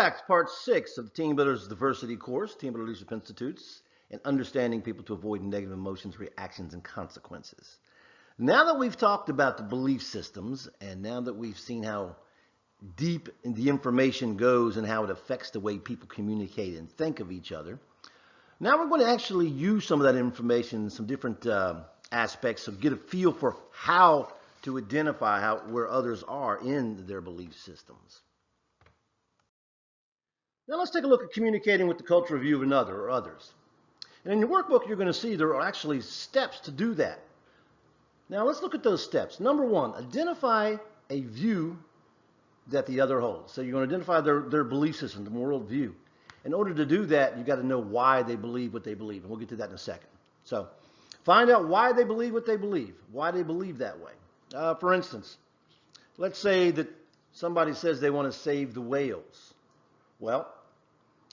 back to part 6 of the Team Builders Diversity course, Team Builder Leadership Institutes, and understanding people to avoid negative emotions, reactions, and consequences. Now that we've talked about the belief systems, and now that we've seen how deep the information goes and how it affects the way people communicate and think of each other, now we're going to actually use some of that information in some different aspects to get a feel for how to identify where others are in their belief systems. Now let's take a look at communicating with the cultural view of another or others. And in your workbook, you're going to see there are actually steps to do that. Now let's look at those steps. Number 1, identify a view that the other holds. So you're going to identify their belief system, the world view. In order to do that, you've got to know why they believe what they believe. And we'll get to that in a second. So find out why they believe what they believe, why they believe that way. For instance, let's say that somebody says they want to save the whales. Well,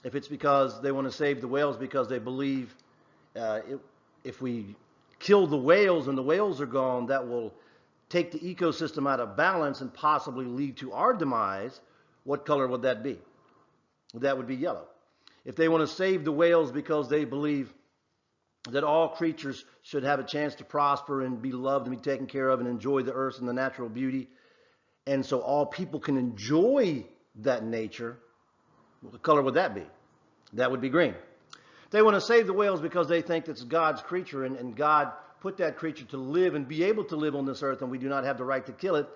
if it's because they want to save the whales because they believe if we kill the whales and the whales are gone, that will take the ecosystem out of balance and possibly lead to our demise, what color would that be? That would be yellow. If they want to save the whales because they believe that all creatures should have a chance to prosper and be loved and be taken care of and enjoy the earth and the natural beauty, and so all people can enjoy that nature, what color would that be? That would be green. They want to save the whales because they think it's God's creature and God put that creature to live and be able to live on this earth and we do not have the right to kill it.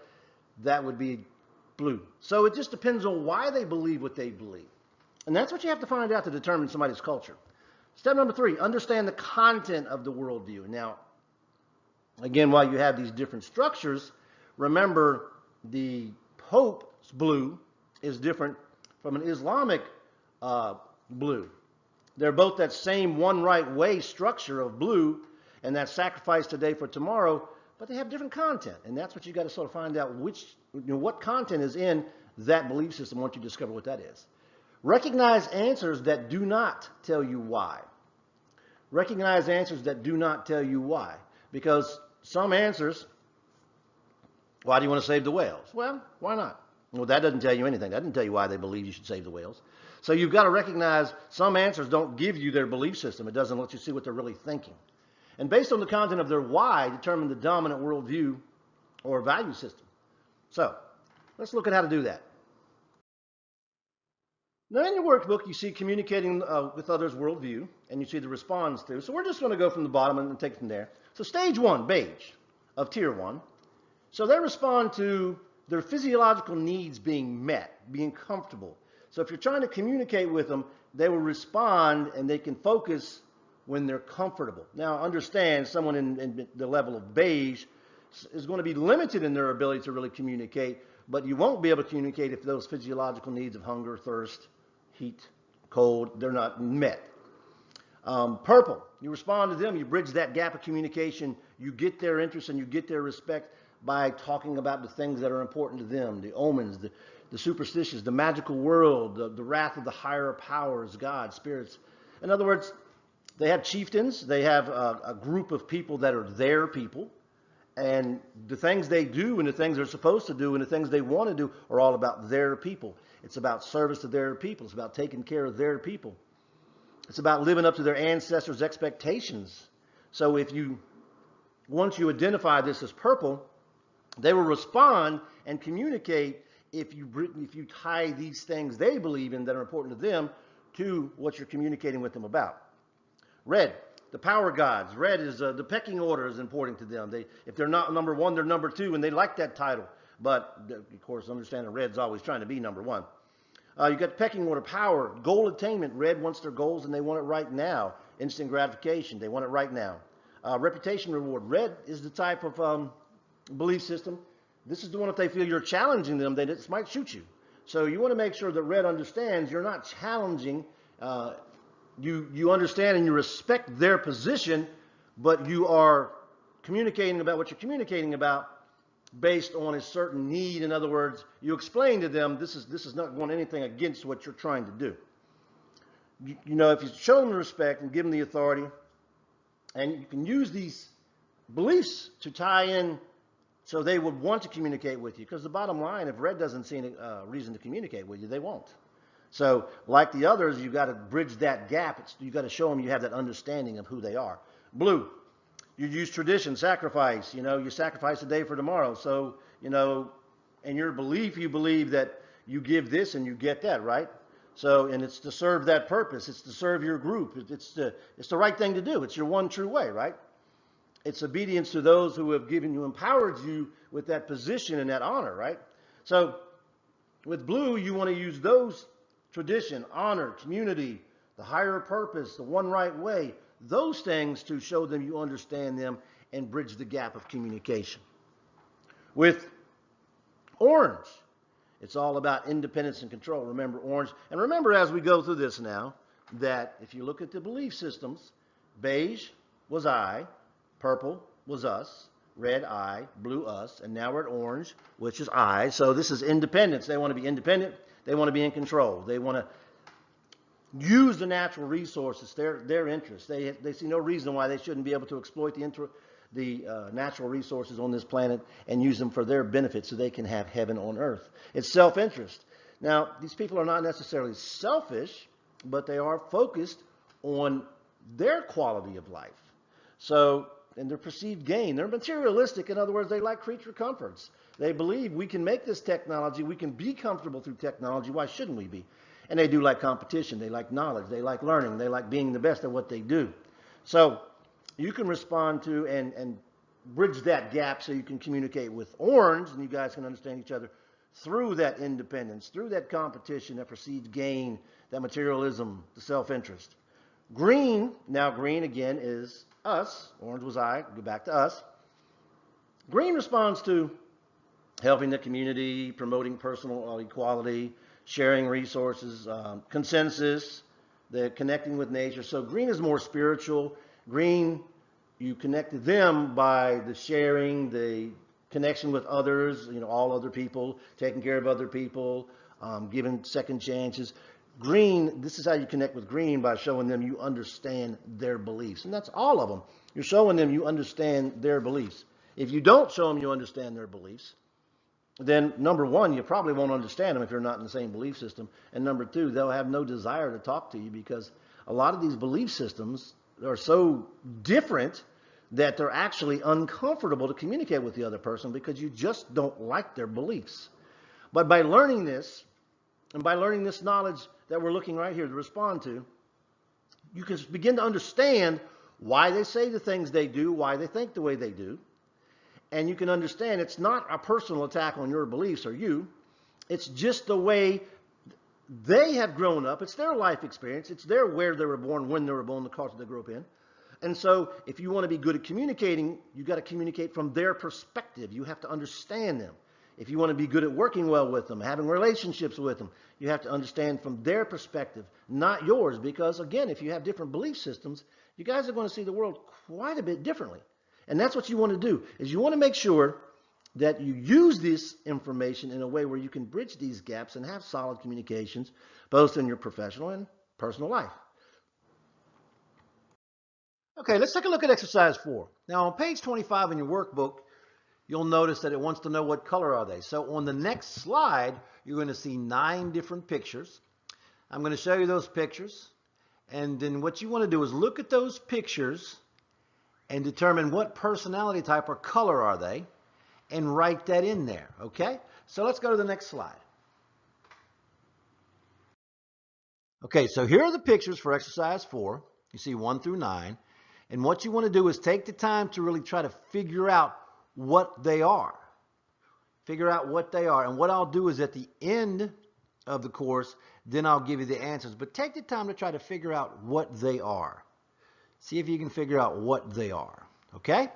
That would be blue. So it just depends on why they believe what they believe. And that's what you have to find out to determine somebody's culture. Step number 3, understand the content of the worldview. Now, again, while you have these different structures, remember the Pope's blue is different from an Islamic blue. They're both that same one right way structure of blue and that sacrifice today for tomorrow, but they have different content. And that's what you got to sort of find out what content is in that belief system once you discover what that is. Recognize answers that do not tell you why. Recognize answers that do not tell you why. Because some answers, why do you want to save the whales? Well, why not? Well, that doesn't tell you anything. That doesn't tell you why they believe you should save the whales. So you've got to recognize some answers don't give you their belief system. It doesn't let you see what they're really thinking. And based on the content of their why, determine the dominant worldview or value system. So let's look at how to do that. Now in your workbook, you see communicating with others' worldview, and you see the response to. So we're just going to go from the bottom and take it from there. So stage 1, beige, of tier 1. So they respond to their physiological needs being met, being comfortable. So if you're trying to communicate with them, they will respond and they can focus when they're comfortable. Now understand, someone in the level of beige is going to be limited in their ability to really communicate, but you won't be able to communicate if those physiological needs of hunger, thirst, heat, cold, they're not met. Purple, you respond to them, you bridge that gap of communication, you get their interest and you get their respect by talking about the things that are important to them, the omens, the superstitions, the magical world, the wrath of the higher powers, God, spirits. In other words, they have chieftains, they have a group of people that are their people, and the things they do and the things they're supposed to do and the things they want to do are all about their people. It's about service to their people. It's about taking care of their people. It's about living up to their ancestors' expectations. So once you identify this as purple, they will respond and communicate if you tie these things they believe in that are important to them to what you're communicating with them about. Red, the power gods. Red is the pecking order is important to them. If they're not number 1, they're number 2, and they like that title. But of course, understand that red's always trying to be number 1. You got pecking order, power, goal attainment. Red wants their goals and they want it right now. Instant gratification, they want it right now. Reputation reward. Red is the type of belief system. This is the one if they feel you're challenging them, they just might shoot you. So you want to make sure that red understands you're not challenging. You understand and you respect their position, but you are communicating about what you're communicating about based on a certain need. In other words, you explain to them this is not going anything against what you're trying to do. You know, if you show them the respect and give them the authority, and you can use these beliefs to tie in so they would want to communicate with you. Because the bottom line, if red doesn't see any reason to communicate with you, they won't. So like the others, you got to bridge that gap. You got to show them you have that understanding of who they are. Blue, you use tradition, sacrifice. You sacrifice a day for tomorrow. So, in your belief, you believe that you give this and you get that, right? So, and it's to serve that purpose. It's to serve your group. It's the right thing to do. It's your one true way, right? It's obedience to those who have given you, empowered you with that position and that honor, right? So with blue, you want to use those tradition, honor, community, the higher purpose, the one right way, those things to show them you understand them and bridge the gap of communication. With orange, it's all about independence and control. Remember orange. And remember as we go through this now, that if you look at the belief systems, beige was I, purple was us, red I, blue us, and now we're at orange, which is I. So this is independence. They want to be independent. They want to be in control. They want to use the natural resources, their interests. They see no reason why they shouldn't be able to exploit the natural resources on this planet and use them for their benefit so they can have heaven on earth. It's self-interest. Now, these people are not necessarily selfish, but they are focused on their quality of life. So, and their perceived gain. They're materialistic. In other words, they like creature comforts. They believe we can make this technology, we can be comfortable through technology. Why shouldn't we be? And they do like competition. They like knowledge. They like learning. They like being the best at what they do. So you can respond to and bridge that gap so you can communicate with orange and you guys can understand each other through that independence, through that competition, that perceived gain, that materialism, the self-interest. Green, now green again is us. Orange was I. Go back to us. Green responds to helping the community, promoting personal equality, sharing resources, consensus, the connecting with nature. So green is more spiritual. Green, you connect to them by the sharing, the connection with others, all other people, taking care of other people, giving second chances. Green, this is how you connect with green, by showing them you understand their beliefs. And that's all of them. You're showing them you understand their beliefs. If you don't show them you understand their beliefs, then number one, you probably won't understand them if you're not in the same belief system. And number two, they'll have no desire to talk to you because a lot of these belief systems are so different that they're actually uncomfortable to communicate with the other person because you just don't like their beliefs. But by learning this, and by learning this knowledge that we're looking right here to respond to, you can begin to understand why they say the things they do, why they think the way they do. And you can understand it's not a personal attack on your beliefs or you. It's just the way they have grown up. It's their life experience. It's where they were born, when they were born, the culture they grew up in. And so if you want to be good at communicating, you've got to communicate from their perspective. You have to understand them. If you want to be good at working well with them, having relationships with them, you have to understand from their perspective, not yours. Because again, if you have different belief systems, you guys are going to see the world quite a bit differently. And that's what you want to do, is you want to make sure that you use this information in a way where you can bridge these gaps and have solid communications, both in your professional and personal life. Okay, let's take a look at exercise 4. Now on page 25 in your workbook, you'll notice that it wants to know what color are they. So on the next slide, you're going to see 9 different pictures. I'm going to show you those pictures. And then what you want to do is look at those pictures and determine what personality type or color are they and write that in there. Okay? So let's go to the next slide. Okay, so here are the pictures for exercise 4. You see 1 through 9. And what you want to do is take the time to really try to figure out what they are. Figure out what they are. And what I'll do is at the end of the course, then I'll give you the answers. But take the time to try to figure out what they are. See if you can figure out what they are. Okay?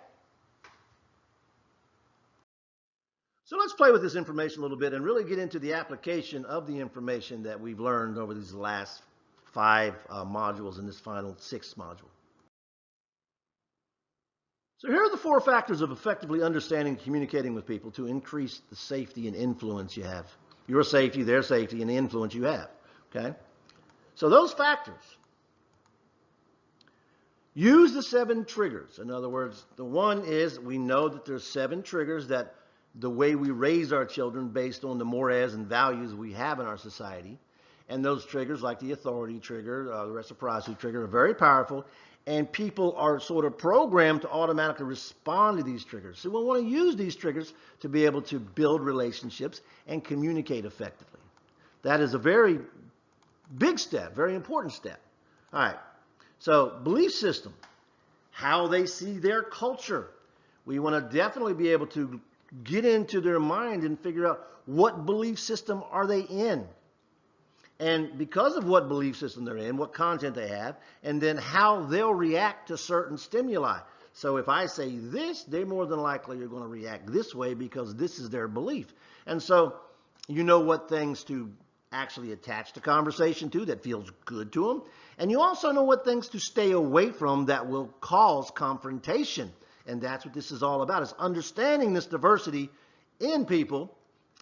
So let's play with this information a little bit and really get into the application of the information that we've learned over these last 5 modules in this final 6th module. So here are the 4 factors of effectively understanding and communicating with people to increase the safety and influence you have. Your safety, their safety, and the influence you have. Okay? So those factors. Use the 7 triggers. In other words, the one is we know that there's 7 triggers that the way we raise our children based on the mores and values we have in our society. And those triggers, like the authority trigger, the reciprocity trigger, are very powerful. And people are sort of programmed to automatically respond to these triggers. So we want to use these triggers to be able to build relationships and communicate effectively. That is a very big step, very important step. All right. So belief system, how they see their culture. We want to definitely be able to get into their mind and figure out what belief system are they in. And because of what belief system they're in, what content they have, and then how they'll react to certain stimuli. So if I say this, they more than likely are going to react this way because this is their belief. And so you know what things to actually attach the conversation to that feels good to them. And you also know what things to stay away from that will cause confrontation. And that's what this is all about, is understanding this diversity in people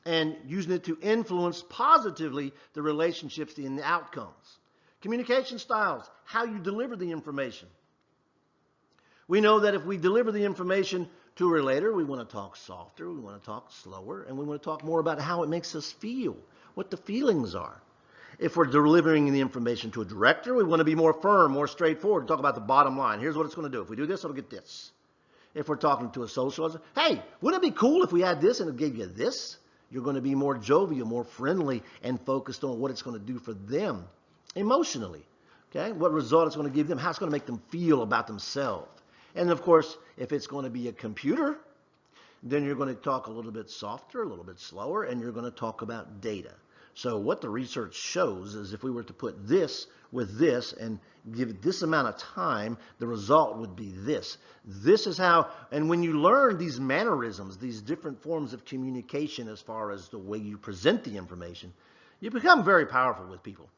and using it to influence positively the relationships and the outcomes. Communication styles, how you deliver the information. We know that if we deliver the information to a relator, we want to talk softer, we want to talk slower, and we want to talk more about how it makes us feel, what the feelings are. If we're delivering the information to a director, we want to be more firm, more straightforward, talk about the bottom line. Here's what it's going to do. If we do this, it'll get this. If we're talking to a socializer, hey, wouldn't it be cool if we had this and it gave you this? You're going to be more jovial, more friendly, and focused on what it's going to do for them emotionally. Okay, what result it's going to give them, how it's going to make them feel about themselves. And of course, if it's going to be a computer, then you're going to talk a little bit softer, a little bit slower, and you're going to talk about data. So what the research shows is if we were to put this with this and give it this amount of time, the result would be this. This is how, and when you learn these mannerisms, these different forms of communication as far as the way you present the information, you become very powerful with people.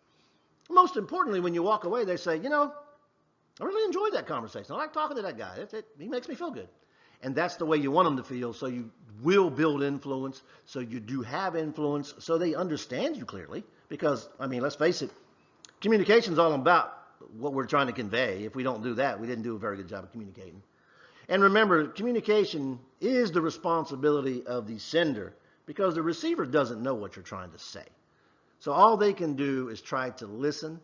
Most importantly, when you walk away, they say, you know, I really enjoyed that conversation. I like talking to that guy. He makes me feel good. And that's the way you want them to feel, so you will build influence, so you do have influence, so they understand you clearly. Because, I mean, let's face it, communication is all about what we're trying to convey. If we don't do that, we didn't do a very good job of communicating. And remember, communication is the responsibility of the sender, because the receiver doesn't know what you're trying to say. So all they can do is try to listen,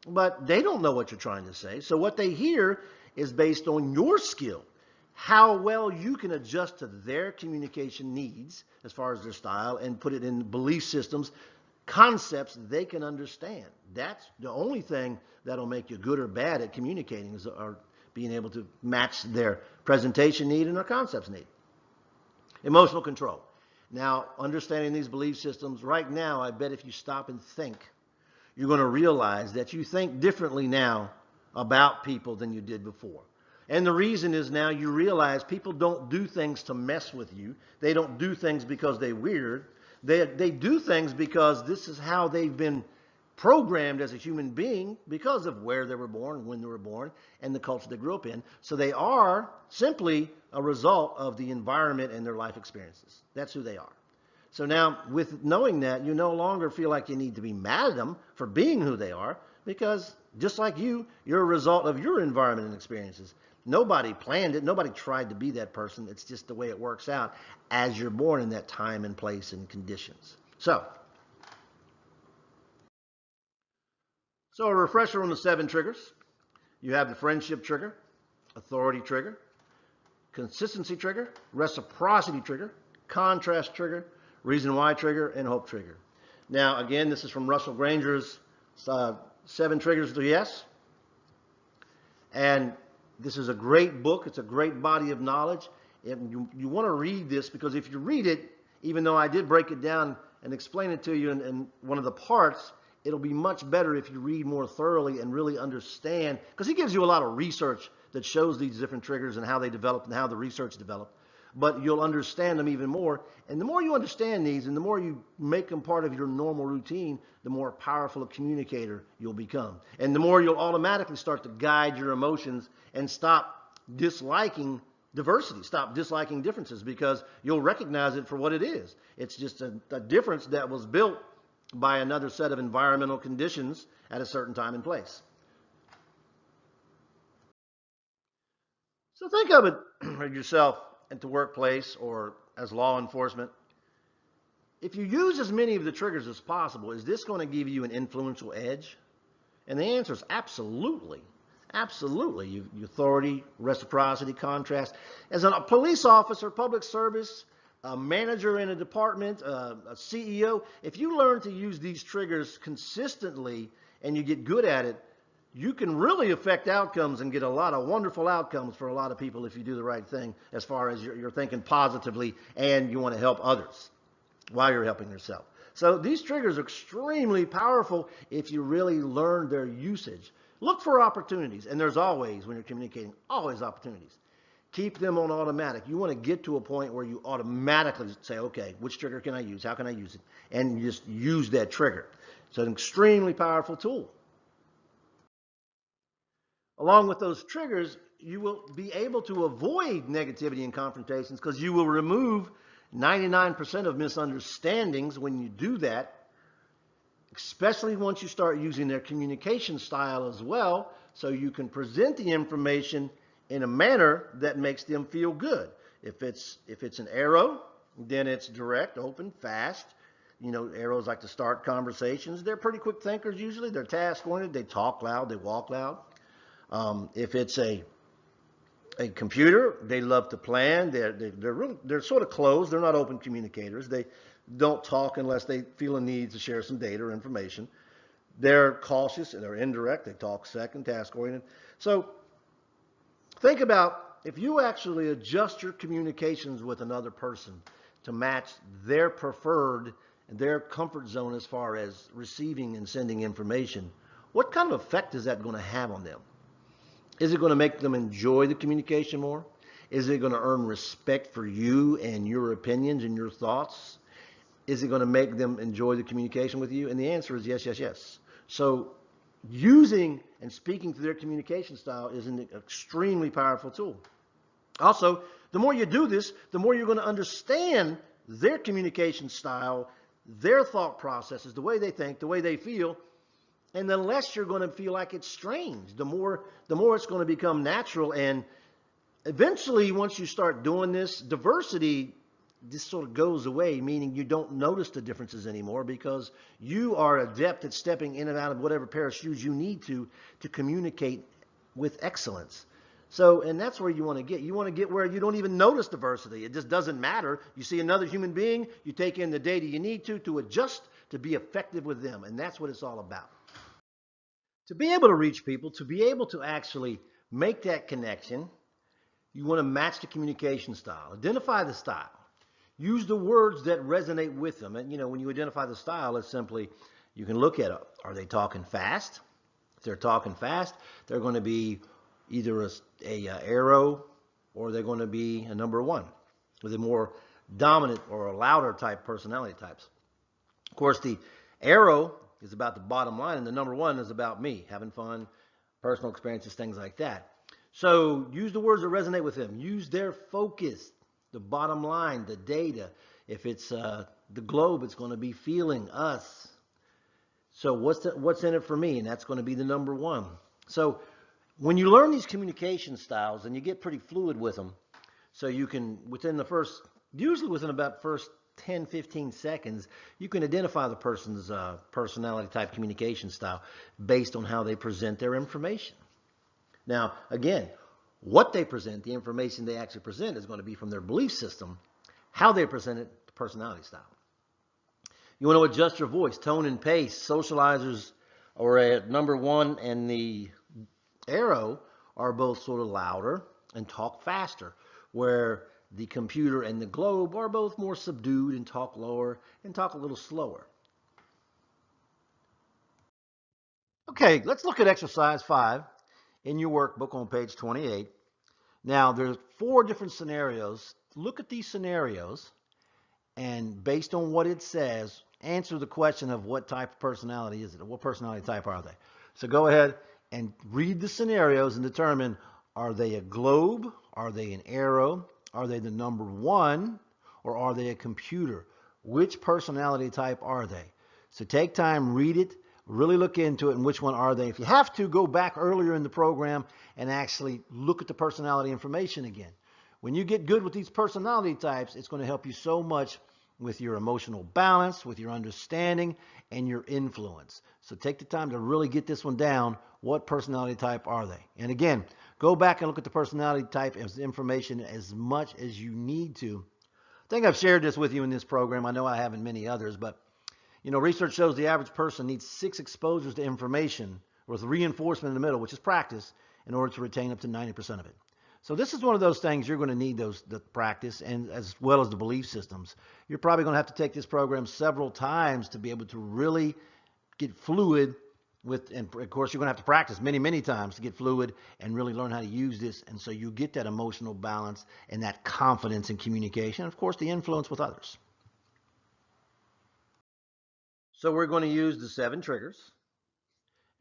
but they don't know what you're trying to say. So what they hear is based on your skill, how well you can adjust to their communication needs as far as their style and put it in belief systems, concepts they can understand. That's the only thing that'll make you good or bad at communicating, is being able to match their presentation need and their concepts need. Emotional control. Now, understanding these belief systems, right now, I bet if you stop and think, you're going to realize that you think differently now about people than you did before. And the reason is now you realize people don't do things to mess with you. They don't do things because they're weird. They do things because this is how they've been programmed as a human being because of where they were born, when they were born, and the culture they grew up in. So they are simply a result of the environment and their life experiences. That's who they are. So now, with knowing that, you no longer feel like you need to be mad at them for being who they are, because just like you're a result of your environment and experiences. Nobody planned it. Nobody tried to be that person. It's just the way it works out as you're born in that time and place and conditions. So a refresher on the 7 triggers. You have the friendship trigger, authority trigger, consistency trigger, reciprocity trigger, contrast trigger, reason why trigger, and hope trigger. Now, again, this is from Russell Granger's 7 Triggers to Yes. And this is a great book. It's a great body of knowledge. And you want to read this, because if you read it, even though I did break it down and explain it to you in one of the parts, it'll be much better if you read more thoroughly and really understand, because he gives you a lot of research that shows these different triggers and how they developed and how the research developed. But you'll understand them even more. And the more you understand these and the more you make them part of your normal routine, the more powerful a communicator you'll become. And the more you'll automatically start to guide your emotions and stop disliking diversity, stop disliking differences, because you'll recognize it for what it is. It's just a difference that was built by another set of environmental conditions at a certain time and place. So think of it yourself at the workplace or as law enforcement. if you use as many of the triggers as possible, is this going to give you an influential edge? And the answer is absolutely. Absolutely. Authority, reciprocity, contrast. As a police officer, public service, a manager in a department, a CEO, if you learn to use these triggers consistently and you get good at it, you can really affect outcomes and get a lot of wonderful outcomes for a lot of people if you do the right thing, as far as you're thinking positively and you want to help others while you're helping yourself. So these triggers are extremely powerful if you really learn their usage. Look for opportunities, and there's always, when you're communicating, always opportunities. Keep them on automatic. You want to get to a point where you automatically say, okay, which trigger can I use? How can I use it? And you just use that trigger. It's an extremely powerful tool. Along with those triggers, you will be able to avoid negativity and confrontations because you will remove 99% of misunderstandings when you do that, especially once you start using their communication style as well, so you can present the information in a manner that makes them feel good. If it's an arrow, then it's direct, open, fast. You know, arrows like to start conversations. They're pretty quick thinkers usually. They're task-oriented. They talk loud. They walk loud. If it's a computer, they love to plan. They're sort of closed. They're not open communicators. They don't talk unless they feel a need to share some data or information. They're cautious and they're indirect. They talk second, task-oriented. So think about if you actually adjust your communications with another person to match their preferred, their comfort zone as far as receiving and sending information, what kind of effect is that going to have on them? Is it going to make them enjoy the communication more? Is it going to earn respect for you and your opinions and your thoughts? Is it going to make them enjoy the communication with you? And the answer is yes, yes, yes. So using and speaking to their communication style is an extremely powerful tool. Also, the more you do this, the more you're going to understand their communication style, their thought processes, the way they think, the way they feel, and the less you're going to feel like it's strange, the more it's going to become natural. And eventually, once you start doing this, diversity just sort of goes away, meaning you don't notice the differences anymore because you are adept at stepping in and out of whatever pair of shoes you need to communicate with excellence. So, and that's where you want to get. You want to get where you don't even notice diversity. It just doesn't matter. You see another human being, you take in the data you need to adjust to be effective with them. And that's what it's all about. To be able to reach people, to be able to actually make that connection, you want to match the communication style. Identify the style. Use the words that resonate with them. And, you know, when you identify the style, it's simply, you can look at it. Are they talking fast? If they're talking fast, they're going to be either a arrow or they're going to be a number one with a more dominant or a louder type personality types. Of course, the arrow is about the bottom line, and the number one is about me, having fun, personal experiences, things like that. So use the words that resonate with them. Use their focus, the bottom line, the data. If it's the globe, it's going to be feeling us. So what's in it for me? And that's going to be the number one. So when you learn these communication styles, and you get pretty fluid with them, so you can, usually within about first 10, 15 seconds, you can identify the person's personality type communication style based on how they present their information. Now, again, what they present, the information they actually present is going to be from their belief system. How they present it, the personality style. You want to adjust your voice, tone and pace. Socializers are at number one, and the arrow are both sort of louder and talk faster, where the computer and the globe are both more subdued and talk lower and talk a little slower. Okay, let's look at exercise 5 in your workbook on page 28. Now, there's 4 different scenarios. Look at these scenarios, and based on what it says, answer the question of what type of personality is it, or what personality type are they. So go ahead and read the scenarios and determine, are they a globe? Are they an arrow? Are they the number one, or are they a computer? Which personality type are they? So take time, read it, really look into it, and which one are they. If you have to, go back earlier in the program and actually look at the personality information again. When you get good with these personality types, it's going to help you so much with your emotional balance, with your understanding, and your influence. So take the time to really get this one down. What personality type are they? And again, go back and look at the personality type as information as much as you need to. I think I've shared this with you in this program. I know I have in many others, but research shows the average person needs 6 exposures to information with reinforcement in the middle, which is practice, in order to retain up to 90% of it. So this is one of those things you're going to need the practice, and as well as the belief systems. You're probably going to have to take this program several times to be able to really get fluid with, and of course you're going to have to practice many, many times to get fluid and really learn how to use this. And so you get that emotional balance and that confidence in communication, and of course the influence with others. So we're going to use the 7 triggers,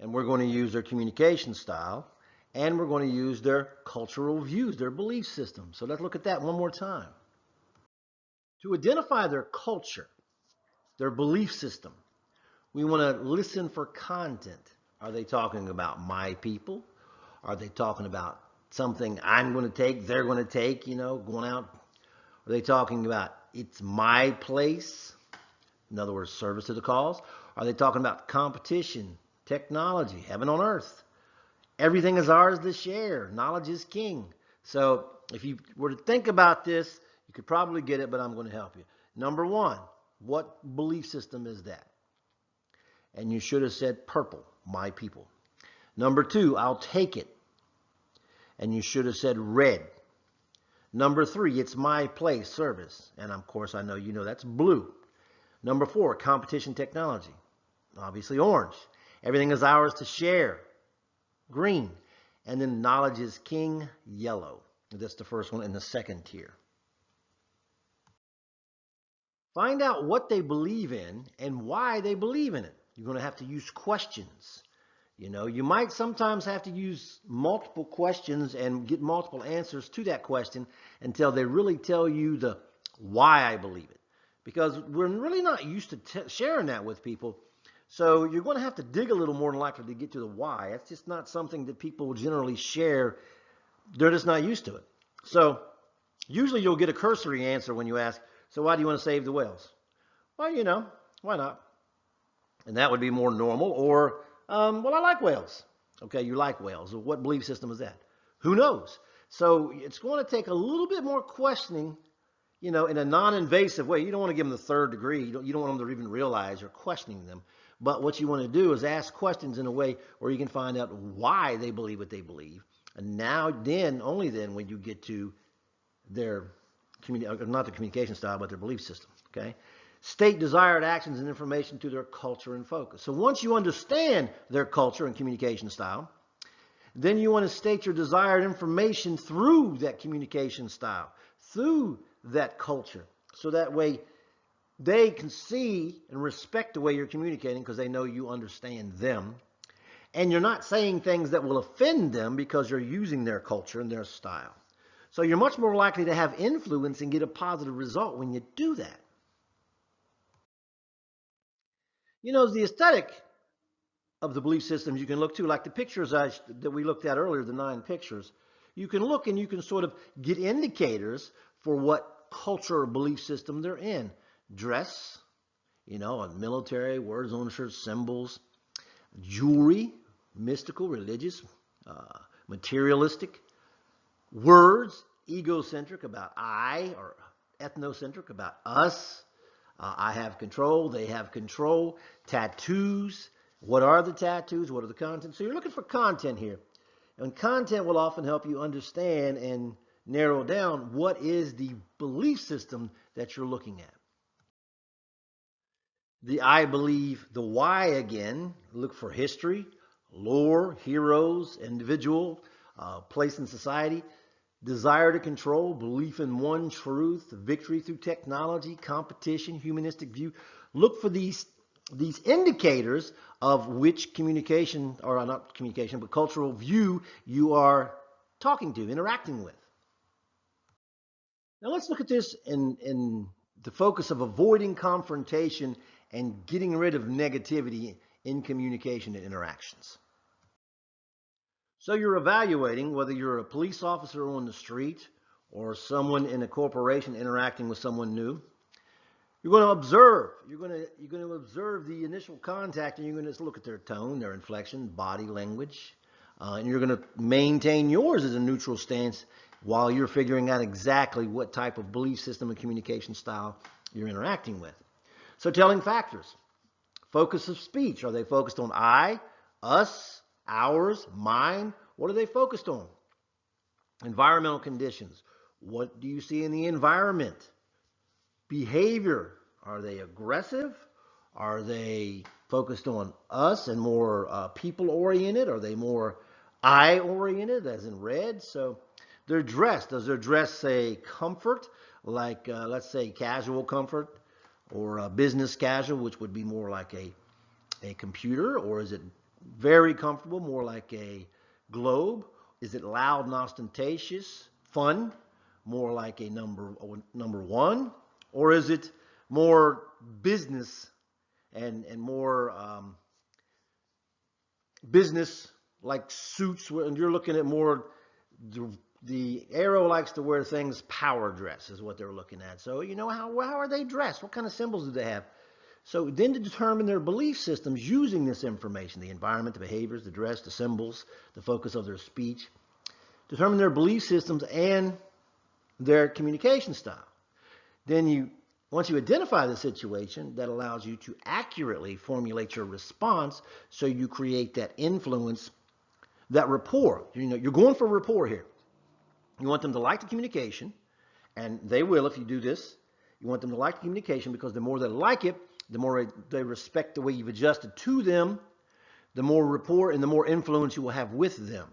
and we're going to use their communication style, and we're going to use their cultural views, their belief system. So let's look at that one more time. To identify their culture, their belief system, we want to listen for content. Are they talking about my people? Are they talking about something I'm going to take, they're going to take, going out? Are they talking about it's my place? In other words, service to the cause. Are they talking about competition, technology, heaven on earth? Everything is ours to share. Knowledge is king. So if you were to think about this, you could probably get it, but I'm going to help you. Number 1, what belief system is that? And you should have said purple, my people. Number 2, I'll take it. And you should have said red. Number 3, it's my place, service. And of course, I know you know that's blue. Number 4, competition, technology. Obviously orange. Everything is ours to share. Green. And then knowledge is king, yellow. That's the first one in the second tier. Find out what they believe in and why they believe in it. You're going to have to use questions. You might sometimes have to use multiple questions and get multiple answers to that question until they really tell you the why I believe it. Because we're really not used to sharing that with people. So you're going to have to dig a little more than likely to get to the why. That's just not something that people generally share. They're just not used to it. So usually you'll get a cursory answer when you ask, so why do you want to save the whales? Well, why not? And that would be more normal. Or, well, I like whales. Okay, you like whales. What belief system is that? Who knows? So it's going to take a little bit more questioning, in a non-invasive way. You don't want to give them the 3rd degree. You don't want them to even realize you're questioning them. But what you want to do is ask questions in a way where you can find out why they believe what they believe. And now, only then, when you get to their, not the communication style, but their belief system, okay? State desired actions and information to their culture and focus. So once you understand their culture and communication style, then you want to state your desired information through that communication style, through that culture. So that way they can see and respect the way you're communicating because they know you understand them. And you're not saying things that will offend them because you're using their culture and their style. So you're much more likely to have influence and get a positive result when you do that. The aesthetic of the belief systems you can look to, like the pictures that we looked at earlier, the 9 pictures. You can look and you can sort of get indicators for what culture or belief system they're in. Dress, military, words on shirts, symbols, jewelry, mystical, religious, materialistic, words, egocentric, about I, or ethnocentric, about us. I have control, they have control. Tattoos, what are the tattoos? What are the content? So you're looking for content here. And content will often help you understand and narrow down what is the belief system that you're looking at. The I believe, the why again, look for history, lore, heroes, individual, place in society, desire to control, belief in one truth, victory through technology, competition, humanistic view. Look for these indicators of which communication, or not communication, but cultural view you are talking to, interacting with. Now let's look at this in the focus of avoiding confrontation and getting rid of negativity in communication and interactions. So you're evaluating whether you're a police officer on the street or someone in a corporation interacting with someone new. You're going to observe. You're going to observe the initial contact, and you're going to look at their tone, their inflection, body language, and you're going to maintain yours as a neutral stance while you're figuring out exactly what type of belief system and communication style you're interacting with. So telling factors. Focus of speech. Are they focused on I, us, ours, mine? What are they focused on? Environmental conditions. What do you see in the environment? Behavior. Are they aggressive? Are they focused on us and more people-oriented? Are they more I-oriented, as in red? So their dress. Does their dress say comfort, like let's say casual comfort, or business casual, which would be more like a computer? Or is it very comfortable, more like a globe? Is it loud and ostentatious, fun, more like a number one? Or is it more business and more business like suits? And you're looking at more, the arrow likes to wear things power dress is what they're looking at. So you know, how are they dressed? What kind of symbols do they have? So then to determine their belief systems using this information, the environment, the behaviors, the dress, the symbols, the focus of their speech, determine their belief systems and their communication style. Then once you identify the situation, that allows you to accurately formulate your response, so you create that influence, that rapport. You know, you're going for rapport here. You want them to like the communication, and they will if you do this. You want them to like the communication, because the more they like it, the more they respect the way you've adjusted to them, the more rapport and the more influence you will have with them.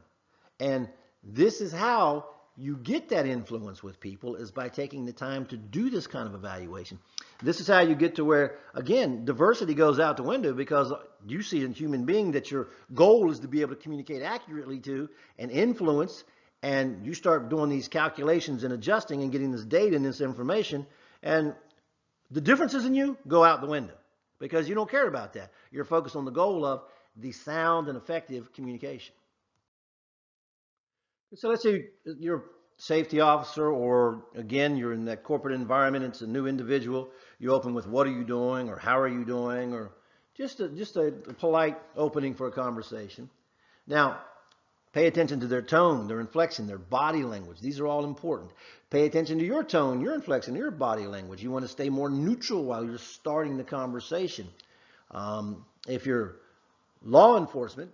And this is how you get that influence with people, is by taking the time to do this kind of evaluation. This is how you get to where, again, diversity goes out the window, because you see in a human being that your goal is to be able to communicate accurately to and influence, and you start doing these calculations and adjusting and getting this data and this information, and the differences in you go out the window, because you don't care about that. You're focused on the goal of the sound and effective communication. So let's say you're a safety officer, or again, you're in that corporate environment. It's a new individual. You open with, what are you doing, or how are you doing, or just a polite opening for a conversation. Now, pay attention to their tone, their inflection, their body language. These are all important. Pay attention to your tone, your inflection, your body language. You want to stay more neutral while you're starting the conversation. If you're law enforcement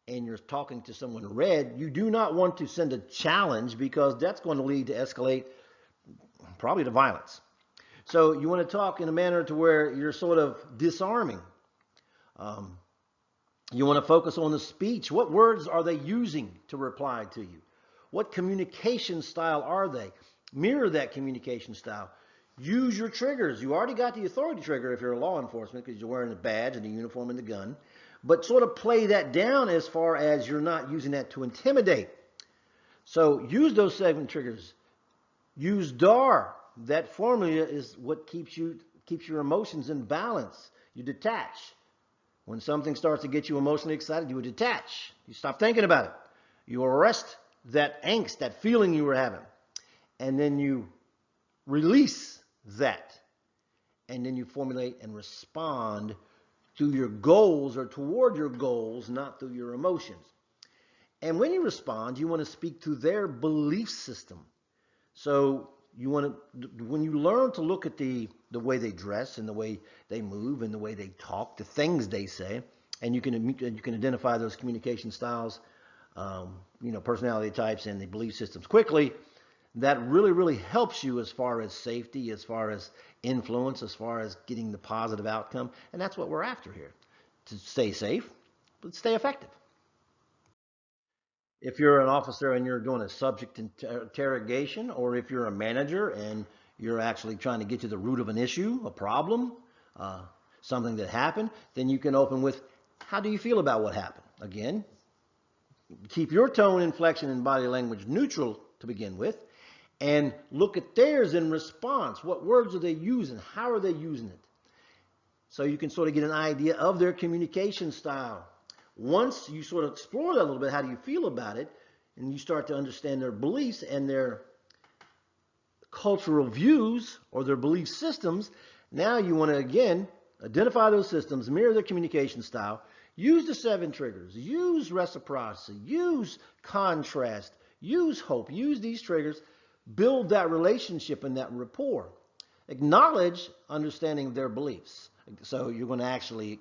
and you're talking to someone red, you do not want to send a challenge, because that's going to lead to escalate, probably to violence. So you want to talk in a manner to where you're sort of disarming. You want to focus on the speech. What words are they using to reply to you? What communication style are they? Mirror that communication style. Use your triggers. You already got the authority trigger if you're a law enforcement, because you're wearing the badge and the uniform and the gun. But sort of play that down as far as you're not using that to intimidate. So use those 7 triggers. Use DAR. That formula is what keeps your emotions in balance. You detach. When something starts to get you emotionally excited, you would detach. You stop thinking about it. You arrest that angst, that feeling you were having. And then you release that. And then you formulate and respond through your goals, or toward your goals, not through your emotions. And when you respond, you want to speak to their belief system. So you want to, when you learn to look at the way they dress and the way they move and the way they talk, the things they say, and you can identify those communication styles, personality types and the belief systems quickly, that really, really helps you as far as safety, as far as influence, as far as getting the positive outcome. And that's what we're after here, to stay safe, but stay effective. If you're an officer and you're doing a subject interrogation, or if you're a manager and you're actually trying to get to the root of an issue, a problem, something that happened, then you can open with, how do you feel about what happened? Again, keep your tone, inflection, and body language neutral to begin with, and look at theirs in response. What words are they using? How are they using it? So you can sort of get an idea of their communication style. Once you sort of explore that a little bit, how do you feel about it, and you start to understand their beliefs and their cultural views or their belief systems, Now you want to, again, identify those systems, mirror their communication style, use the 7 triggers, use reciprocity, use contrast, use hope, use these triggers, build that relationship and that rapport. Acknowledge understanding their beliefs. So you're going to actually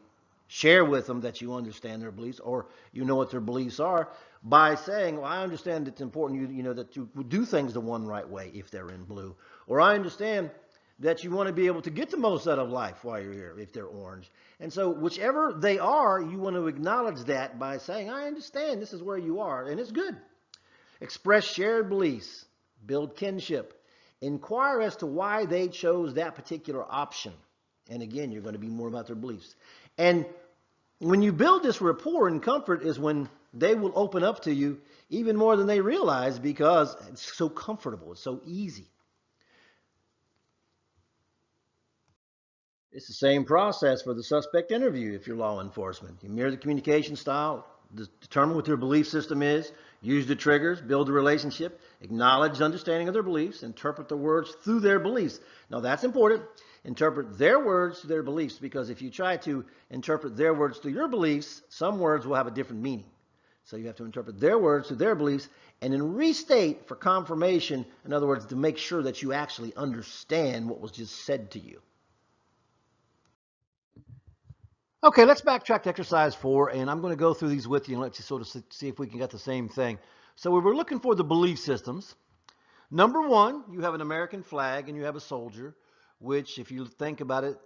share with them that you understand their beliefs, or you know what their beliefs are, by saying, well, I understand it's important you know that you do things the one right way if they're in blue, or I understand that you want to be able to get the most out of life while you're here if they're orange. And so whichever they are, you want to acknowledge that by saying, I understand this is where you are, and it's good. Express shared beliefs, build kinship, inquire as to why they chose that particular option. And again, you're going to be more about their beliefs. And when you build this rapport and comfort is when they will open up to you even more than they realize, because it's so comfortable, it's so easy. It's the same process for the suspect interview if you're law enforcement. You mirror the communication style, determine what their belief system is, use the triggers, build a relationship, acknowledge understanding of their beliefs, interpret the words through their beliefs. Now that's important. Interpret their words to their beliefs, because if you try to interpret their words to your beliefs, some words will have a different meaning. So you have to interpret their words to their beliefs and then restate for confirmation. In other words, to make sure that you actually understand what was just said to you. Okay, let's backtrack to exercise 4, and I'm going to go through these with you and let you sort of see if we can get the same thing. So we were looking for the belief systems. Number 1, you have an American flag and you have a soldier, which if you think about it,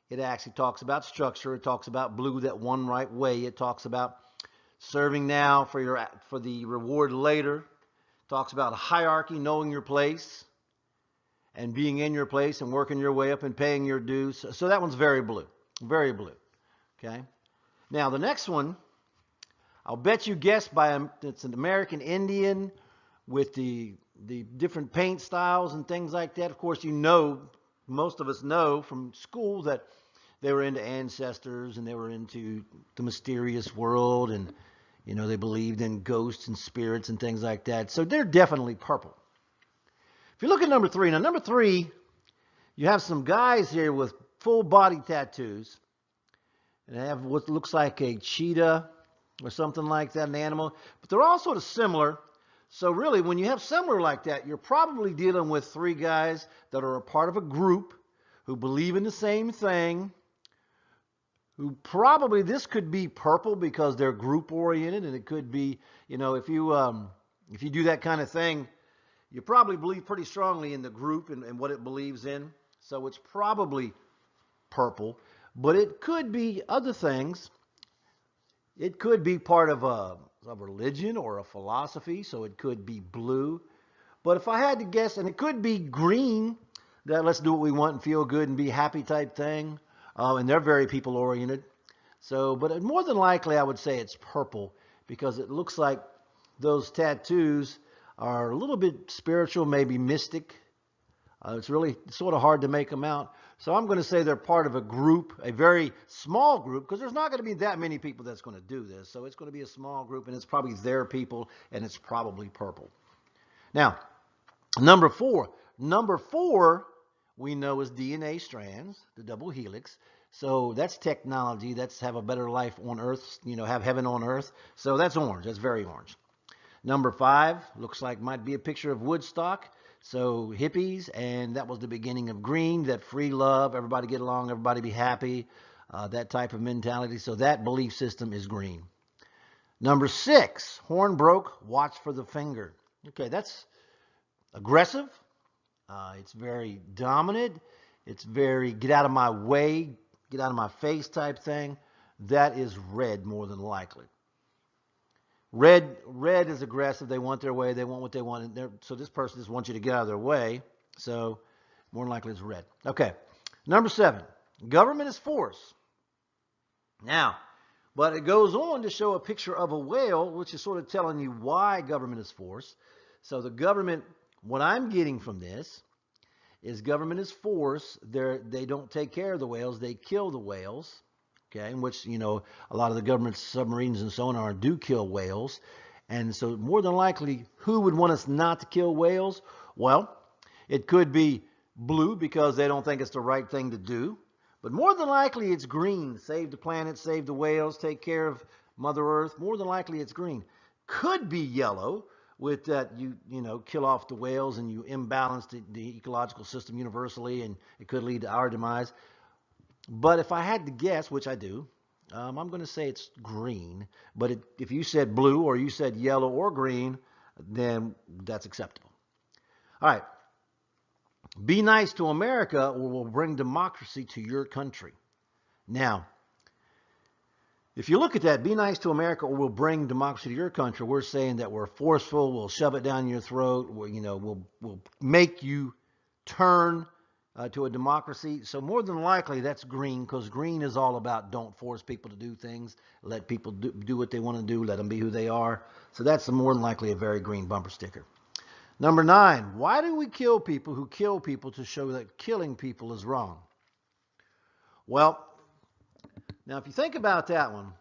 it actually talks about structure. It talks about blue, that one right way. It talks about serving now for the reward later. It talks about a hierarchy, knowing your place and being in your place and working your way up and paying your dues. So that one's very blue, very blue. Okay. Now the next one, I'll bet you guessed it's an American Indian with the different paint styles and things like that. Of course, you know, most of us know from school that they were into ancestors and they were into the mysterious world, and you know, they believed in ghosts and spirits and things like that. So they're definitely purple. If you look at number 3, now number 3, you have some guys here with full body tattoos. And they have what looks like a cheetah or something like that, an animal. But they're all sort of similar. So really, when you have similar like that, you're probably dealing with 3 guys that are a part of a group who believe in the same thing, who probably, this could be purple because they're group oriented, and it could be, you know, if you do that kind of thing, you probably believe pretty strongly in the group and what it believes in. So it's probably purple. But it could be other things. It could be part of a religion or a philosophy, so it could be blue. But if I had to guess, and it could be green, that let's do what we want and feel good and be happy type thing. And they're very people oriented. So, but more than likely, I would say it's purple, because it looks like those tattoos are a little bit spiritual, maybe mystic. It's really sort of hard to make them out. So I'm going to say they're part of a group, a very small group, because there's not going to be that many people that's going to do this. So it's going to be a small group, and it's probably their people, and it's probably purple. Now, number 4. Number 4 we know is DNA strands, the double helix. So that's technology. That's have a better life on Earth, you know, have heaven on Earth. So that's orange. That's very orange. Number 5 looks like might be a picture of Woodstock. So hippies, and that was the beginning of green, that free love, everybody get along, everybody be happy, that type of mentality. So that belief system is green. Number 6, horn broke, watch for the finger. Okay, that's aggressive. It's very dominant. It's very get out of my way, get out of my face type thing. That is red more than likely. Red is aggressive. They want their way. They want what they want. So this person just wants you to get out of their way. So more than likely it's red. Okay. Number 7, government is force. Now, but it goes on to show a picture of a whale, which is sort of telling you why government is force. So the government, what I'm getting from this is government is force. They don't take care of the whales. They kill the whales. Okay, in which, you know, a lot of the government submarines and sonar do kill whales. And so more than likely, who would want us not to kill whales? Well, it could be blue because they don't think it's the right thing to do. But more than likely it's green. Save the planet, save the whales, take care of Mother Earth. More than likely it's green. Could be yellow with that you know kill off the whales and you imbalance the ecological system universally, and it could lead to our demise. But if I had to guess, which I do, I'm going to say it's green. But if you said blue or you said yellow or green, then that's acceptable. All right. Be nice to America or we'll bring democracy to your country. Now, if you look at that, be nice to America or we'll bring democracy to your country, we're saying that we're forceful, we'll shove it down your throat, we'll make you turn to a democracy. So more than likely that's green, because green is all about don't force people to do things, let people do what they want to do, let them be who they are. So that's more than likely a very green bumper sticker. Number 9, why do we kill people who kill people to show that killing people is wrong? Well, now if you think about that one,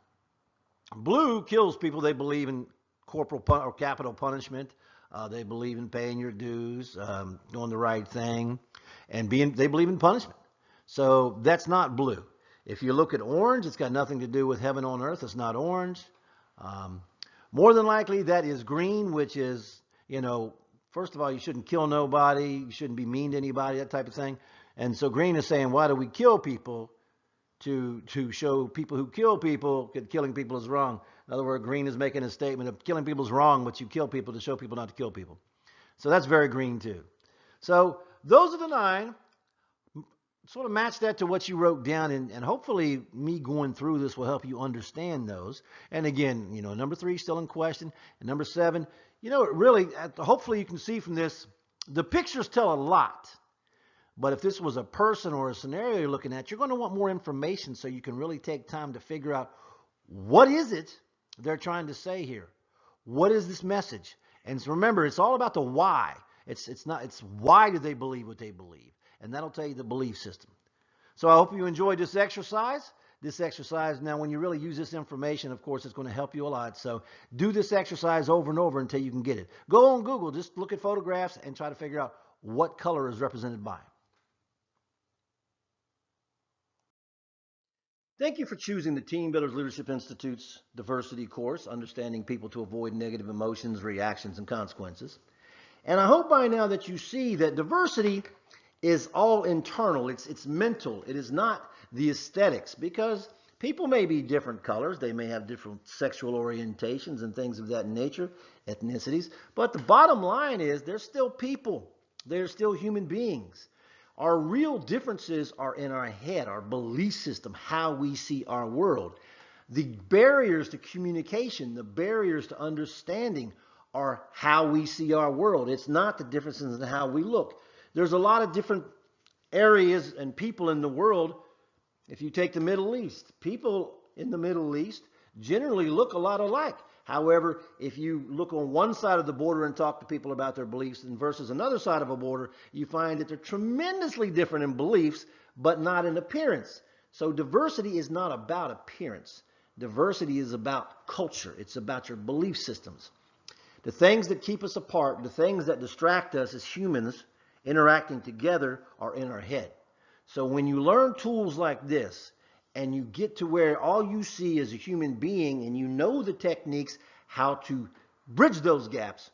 blue kills people they believe in corporal or capital punishment. They believe in paying your dues, doing the right thing, and they believe in punishment. So that's not blue. If you look at orange, it's got nothing to do with heaven on earth. It's not orange. More than likely that is green, which is, first of all, you shouldn't kill nobody. You shouldn't be mean to anybody, that type of thing. And so green is saying, why do we kill people? To show people who kill people that killing people is wrong. In other words, green is making a statement of killing people is wrong, but you kill people to show people not to kill people. So that's very green too. So those are the 9. Sort of match that to what you wrote down, and hopefully me going through this will help you understand those. And again, number 3 still in question, and number 7, really, hopefully you can see from this, the pictures tell a lot. But if this was a person or a scenario you're looking at, you're going to want more information so you can really take time to figure out what is it they're trying to say here. What is this message? And so remember, it's all about the why. It's why do they believe what they believe? And that'll tell you the belief system. So I hope you enjoyed this exercise. This exercise, now when you really use this information, of course, it's going to help you a lot. So do this exercise over and over until you can get it. Go on Google, just look at photographs and try to figure out what color is represented by. Thank you for choosing the Team Builders Leadership Institute's diversity course, Understanding People to Avoid Negative Emotions, Reactions, and Consequences. And I hope by now that you see that diversity is all internal. It's mental. It is not the aesthetics, because people may be different colors. They may have different sexual orientations and things of that nature, ethnicities. But the bottom line is they're still people. They're still human beings. Our real differences are in our head, our belief system, how we see our world. The barriers to communication, the barriers to understanding are how we see our world. It's not the differences in how we look. There's a lot of different areas and people in the world. If you take the Middle East, people in the Middle East generally look a lot alike. However, if you look on one side of the border and talk to people about their beliefs and versus another side of a border, you find that they're tremendously different in beliefs, but not in appearance. So diversity is not about appearance. Diversity is about culture. It's about your belief systems. The things that keep us apart, the things that distract us as humans interacting together are in our head. So when you learn tools like this, and you get to where all you see is a human being and you know the techniques how to bridge those gaps,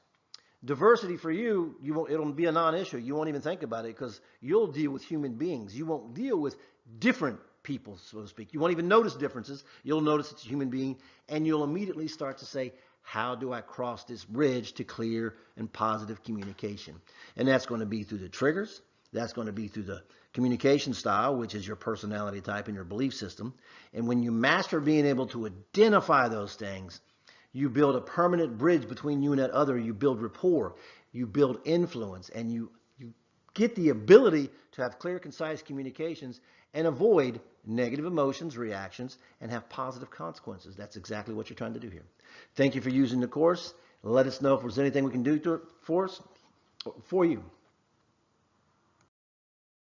diversity for you, it'll be a non-issue. You won't even think about it because you'll deal with human beings. You won't deal with different people, so to speak. You won't even notice differences. You'll notice it's a human being, and you'll immediately start to say, how do I cross this bridge to clear and positive communication? And that's going to be through the triggers. That's going to be through the communication style, which is your personality type and your belief system. And when you master being able to identify those things, you build a permanent bridge between you and that other. You build rapport, you build influence, and you get the ability to have clear, concise communications and avoid negative emotions, reactions, and have positive consequences. That's exactly what you're trying to do here. Thank you for using the course. Let us know if there's anything we can do for you.